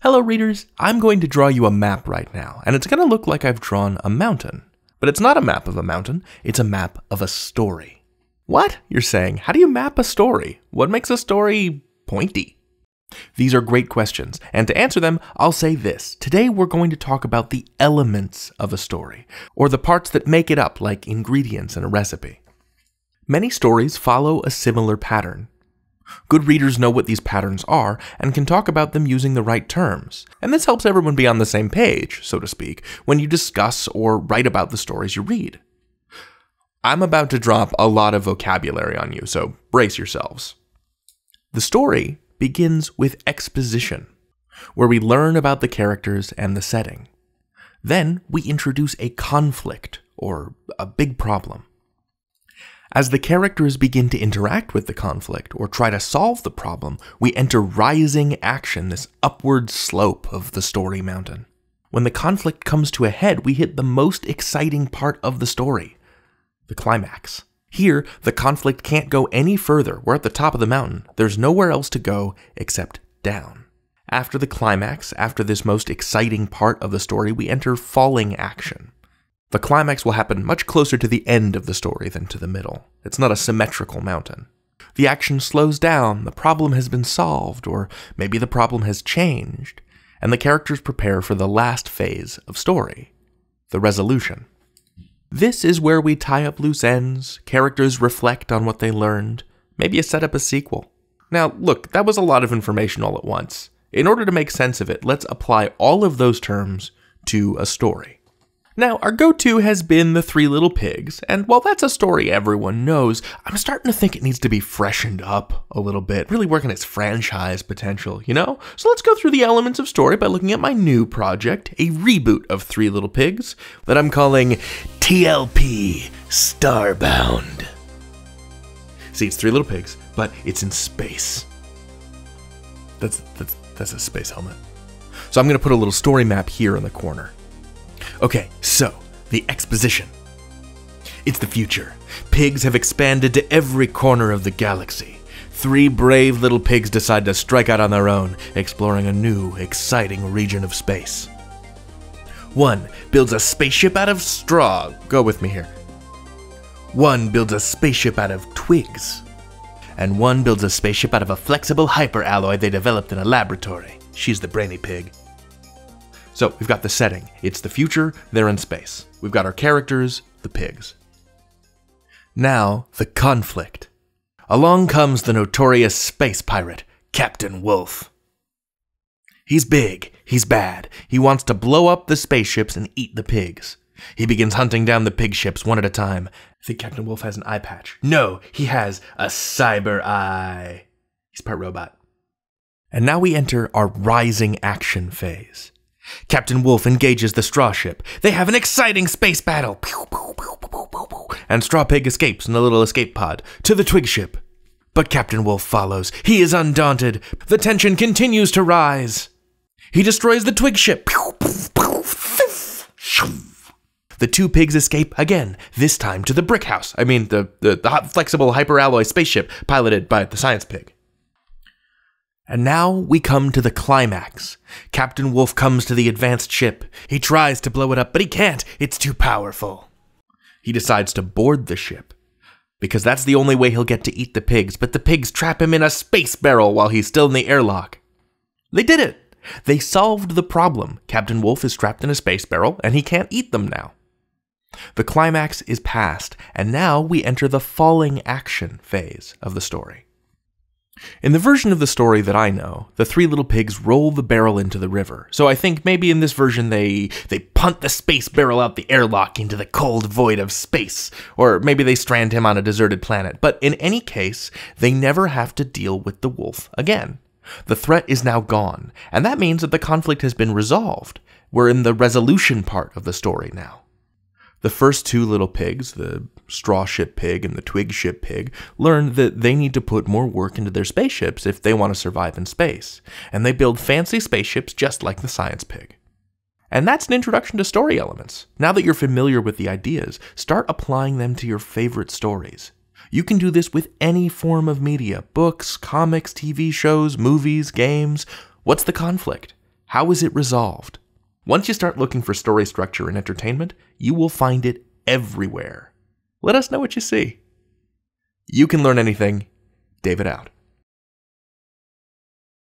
Hello readers, I'm going to draw you a map right now, and it's going to look like I've drawn a mountain. But it's not a map of a mountain, it's a map of a story. What? You're saying, how do you map a story? What makes a story pointy? These are great questions, and to answer them, I'll say this. Today we're going to talk about the elements of a story, or the parts that make it up, like ingredients in a recipe. Many stories follow a similar pattern. Good readers know what these patterns are and can talk about them using the right terms, and this helps everyone be on the same page, so to speak, when you discuss or write about the stories you read. I'm about to drop a lot of vocabulary on you, so brace yourselves. The story begins with exposition, where we learn about the characters and the setting. Then we introduce a conflict, or a big problem. As the characters begin to interact with the conflict or try to solve the problem, we enter rising action, this upward slope of the story mountain. When the conflict comes to a head, we hit the most exciting part of the story, the climax. Here, the conflict can't go any further. We're at the top of the mountain. There's nowhere else to go except down. After the climax, after this most exciting part of the story, we enter falling action. The climax will happen much closer to the end of the story than to the middle. It's not a symmetrical mountain. The action slows down, the problem has been solved, or maybe the problem has changed, and the characters prepare for the last phase of story, the resolution. This is where we tie up loose ends, characters reflect on what they learned, maybe you set up a sequel. Now, look, that was a lot of information all at once. In order to make sense of it, let's apply all of those terms to a story. Now, our go-to has been The Three Little Pigs, and while that's a story everyone knows, I'm starting to think it needs to be freshened up a little bit, really work on its franchise potential, you know? So let's go through the elements of story by looking at my new project, a reboot of Three Little Pigs, that I'm calling TLP Starbound. See, it's Three Little Pigs, but it's in space. That's a space helmet. So I'm going to put a little story map here in the corner. Okay, so, the exposition. It's the future. Pigs have expanded to every corner of the galaxy. 3 brave little pigs decide to strike out on their own, exploring a new, exciting region of space. 1 builds a spaceship out of straw. Go with me here. 1 builds a spaceship out of twigs. And 1 builds a spaceship out of a flexible hyperalloy they developed in a laboratory. She's the brainy pig. So, we've got the setting. It's the future, they're in space. We've got our characters, the pigs. Now, the conflict. Along comes the notorious space pirate, Captain Wolf. He's big, he's bad. He wants to blow up the spaceships and eat the pigs. He begins hunting down the pig ships one at a time. I think Captain Wolf has an eye patch. No, he has a cyber eye. He's part robot. And now we enter our rising action phase. Captain Wolf engages the straw ship. They have an exciting space battle. Pew, pew, pew, pew, pew, pew. And Straw Pig escapes in a little escape pod to the twig ship. But Captain Wolf follows. He is undaunted. The tension continues to rise. He destroys the twig ship. Pew, pew, pew, pew. The 2 pigs escape again, this time to the brick house. I mean, the hot, flexible hyperalloy spaceship piloted by the science pig. And now we come to the climax. Captain Wolf comes to the advanced ship. He tries to blow it up, but he can't. It's too powerful. He decides to board the ship, because that's the only way he'll get to eat the pigs, but the pigs trap him in a space barrel while he's still in the airlock. They did it! They solved the problem. Captain Wolf is trapped in a space barrel, and he can't eat them now. The climax is past, and now we enter the falling action phase of the story. In the version of the story that I know, the 3 little pigs roll the barrel into the river. So I think maybe in this version they punt the space barrel out the airlock into the cold void of space. Or maybe they strand him on a deserted planet. But in any case, they never have to deal with the wolf again. The threat is now gone, and that means that the conflict has been resolved. We're in the resolution part of the story now. The first 2 little pigs, the straw ship pig and the twig ship pig, learn that they need to put more work into their spaceships if they want to survive in space, and they build fancy spaceships just like the science pig. And that's an introduction to story elements. Now that you're familiar with the ideas, start applying them to your favorite stories. You can do this with any form of media: books, comics, TV shows, movies, games. What's the conflict? How is it resolved? Once you start looking for story structure in entertainment, you will find it everywhere. Let us know what you see. You can learn anything. David out.